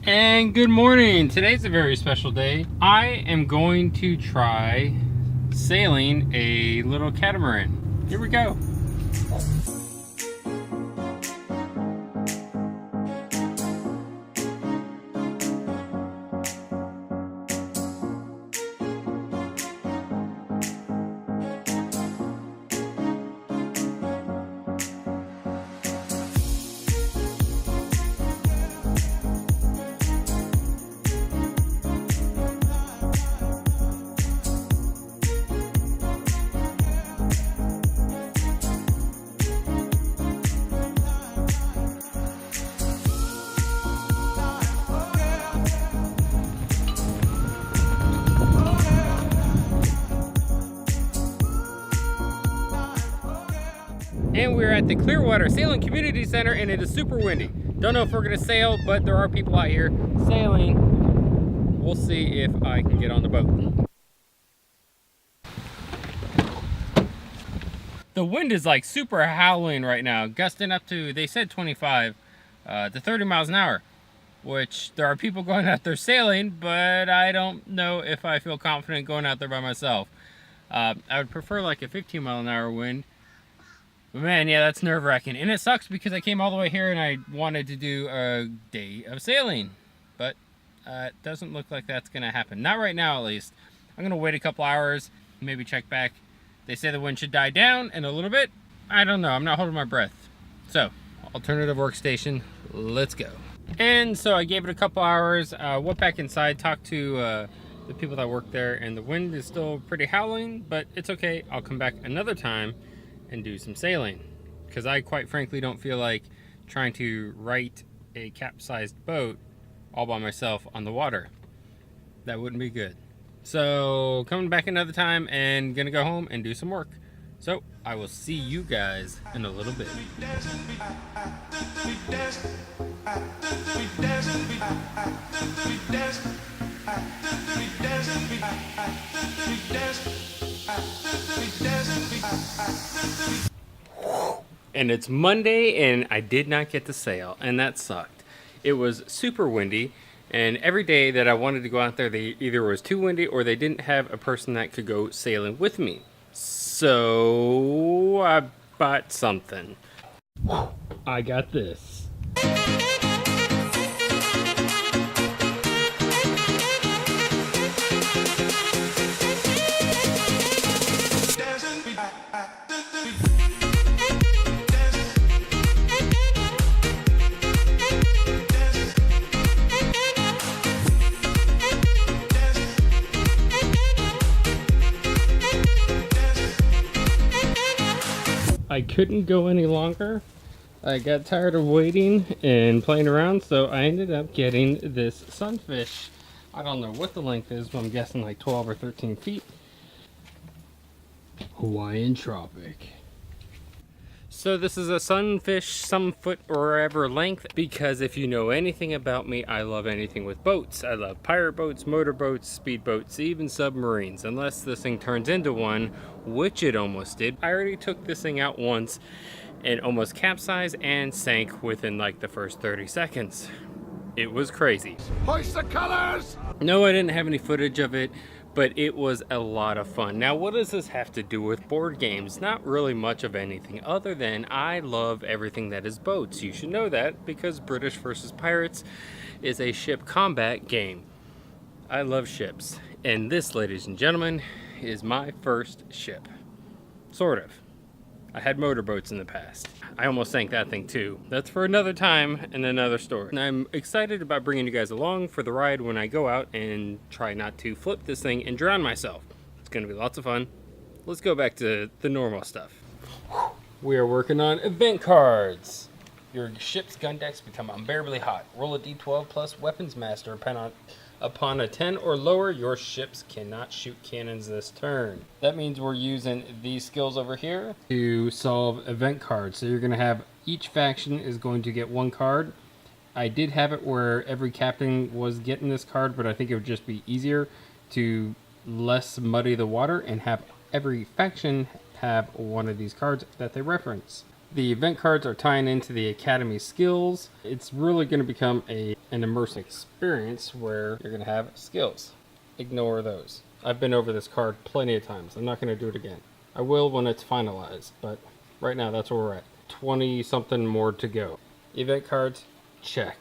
And good morning. Today's a very special day. I am going to try sailing a little catamaran. Here we go. And we're at the Clearwater Sailing Community Center, and it is super windy. Don't know if we're gonna sail, but there are people out here sailing. We'll see if I can get on the boat. The wind is like super howling right now, gusting up to, they said 25 to 30 miles an hour, which there are people going out there sailing, but I don't know if I feel confident going out there by myself. I would prefer like a 15-mile-an-hour wind. But man, yeah, that's nerve-wracking. And it sucks because I came all the way here and I wanted to do a day of sailing. But it doesn't look like that's going to happen. Not right now, at least. I'm going to wait a couple hours, maybe check back. They say the wind should die down in a little bit. I don't know. I'm not holding my breath. So, alternative workstation. Let's go. And so I gave it a couple hours. Went back inside, talked to the people that work there. And the wind is still pretty howling, but it's okay. I'll come back another time and do some sailing, because I quite frankly don't feel like trying to right a capsized boat all by myself on the water. That wouldn't be good. So coming back another time and gonna go home and do some work. So I will see you guys in a little bit. And it's Monday and I did not get to sail, and that sucked. It was super windy, and every day that I wanted to go out there, they either was too windy or they didn't have a person that could go sailing with me. So I bought something. I got this. I couldn't go any longer. I got tired of waiting and playing around, so I ended up getting this sunfish. I don't know what the length is, but I'm guessing like 12 or 13 feet. Hawaiian Tropic. So this is a sunfish, some foot or whatever length, because if you know anything about me, I love anything with boats. I love pirate boats, motorboats, speedboats, even submarines, unless this thing turns into one, which it almost did. I already took this thing out once and almost capsized and sank within like the first 30 seconds. It was crazy. Hoist the colors! No, I didn't have any footage of it, but it was a lot of fun. Now, what does this have to do with board games? Not really much of anything, other than I love everything that is boats. You should know that, because British versus Pirates is a ship combat game. I love ships, and this, ladies and gentlemen, is my first ship. Sort of. I had motorboats in the past. I almost sank that thing too. That's for another time and another story. And I'm excited about bringing you guys along for the ride when I go out and try not to flip this thing and drown myself. It's gonna be lots of fun. Let's go back to the normal stuff. We are working on event cards. Your ship's gun decks become unbearably hot. Roll a d12 plus weapons master. Upon a 10 or lower, your ships cannot shoot cannons this turn. That means we're using these skills over here to solve event cards. So you're going to have each faction is going to get one card. I did have it where every captain was getting this card, but I think it would just be easier to less muddy the water and have every faction have one of these cards that they reference. The event cards are tying into the Academy skills. It's really going to become an immersive experience where you're going to have skills. Ignore those. I've been over this card plenty of times. I'm not going to do it again. I will when it's finalized, but right now that's where we're at. 20 something more to go. Event cards, check.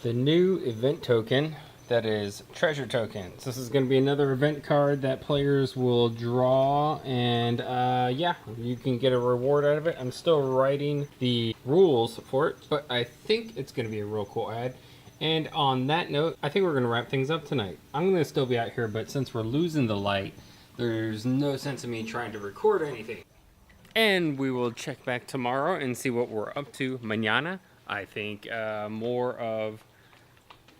The new event token, that is treasure tokens. This is going to be another event card that players will draw, and yeah, you can get a reward out of it. I'm still writing the rules for it, but I think it's going to be a real cool ad. And on that note, I think we're going to wrap things up tonight. I'm going to still be out here, but since we're losing the light, there's no sense in me trying to record anything. And we will check back tomorrow and see what we're up to mañana. I think more of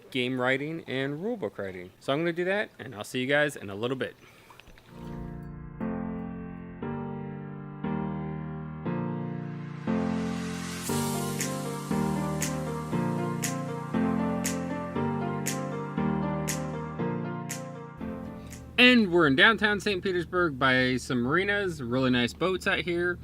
game writing and rulebook writing. So I'm going to do that, and I'll see you guys in a little bit. And we're in downtown St. Petersburg by some marinas, really nice boats out here.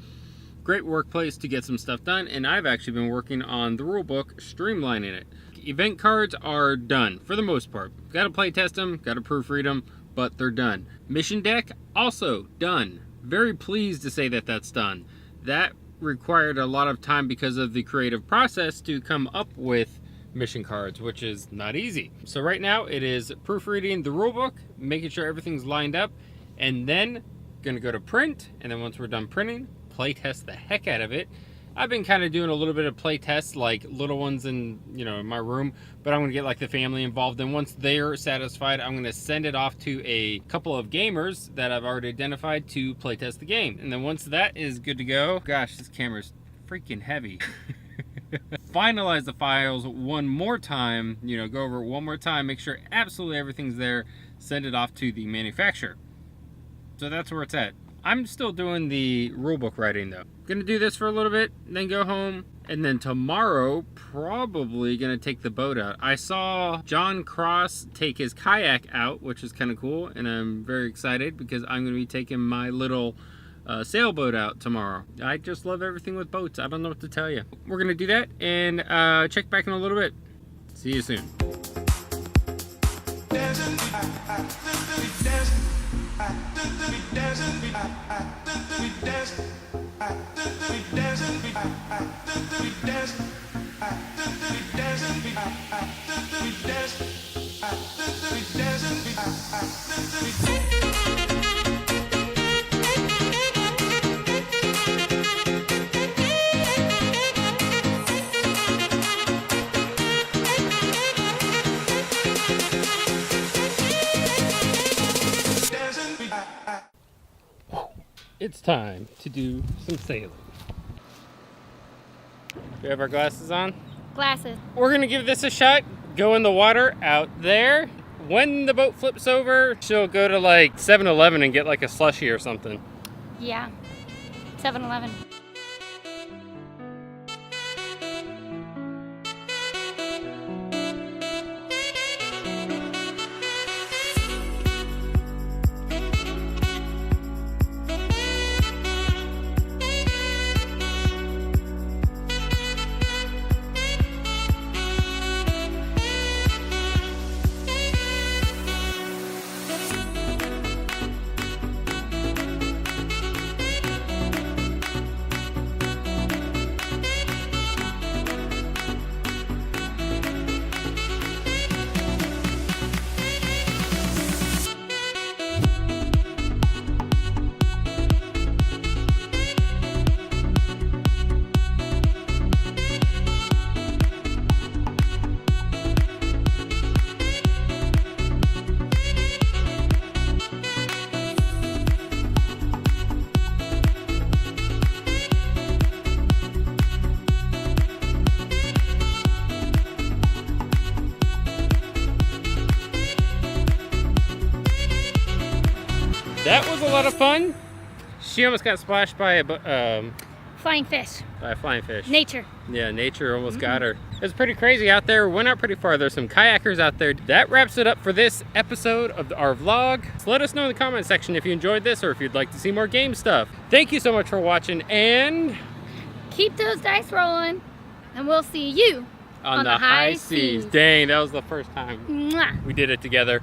Great workplace to get some stuff done, and I've actually been working on the rulebook, streamlining it. Event cards are done for the most part. Got to play test them, got to proofread them, but they're done. Mission deck also done. Very pleased to say that that's done. That required a lot of time because of the creative process to come up with mission cards, which is not easy. So right now it is proofreading the rulebook, making sure everything's lined up, and then gonna go to print, and then once we're done printing, play test the heck out of it. I've been kind of doing a little bit of play tests, like little ones in, in my room, but I'm going to get like the family involved. And once they're satisfied, I'm going to send it off to a couple of gamers that I've already identified to play test the game. And then once that is good to go, gosh, this camera's freaking heavy. Finalize the files one more time, go over it one more time, make sure absolutely everything's there, send it off to the manufacturer. So that's where it's at. I'm still doing the rulebook writing though. Gonna do this for a little bit, then go home, and then tomorrow probably gonna take the boat out. I saw John Cross take his kayak out, which is kind of cool, and I'm very excited because I'm gonna be taking my little sailboat out tomorrow. I just love everything with boats. I don't know what to tell you. We're gonna do that and check back in a little bit. See you soon. It's time to do some sailing. Do we have our glasses on? Glasses. We're gonna give this a shot. Go in the water out there. When the boat flips over, she'll go to like 7-Eleven and get like a slushie or something. Yeah, 7-Eleven. That was a lot of fun. She almost got splashed by a Flying fish. flying fish. Nature. Yeah, nature almost got her. It's pretty crazy out there. We went out pretty far. There's some kayakers out there. That wraps it up for this episode of our vlog. So let us know in the comment section if you enjoyed this or if you'd like to see more game stuff. Thank you so much for watching, and Keep those dice rolling, and we'll see you on the high seas. Dang, that was the first time Mwah. we did it together.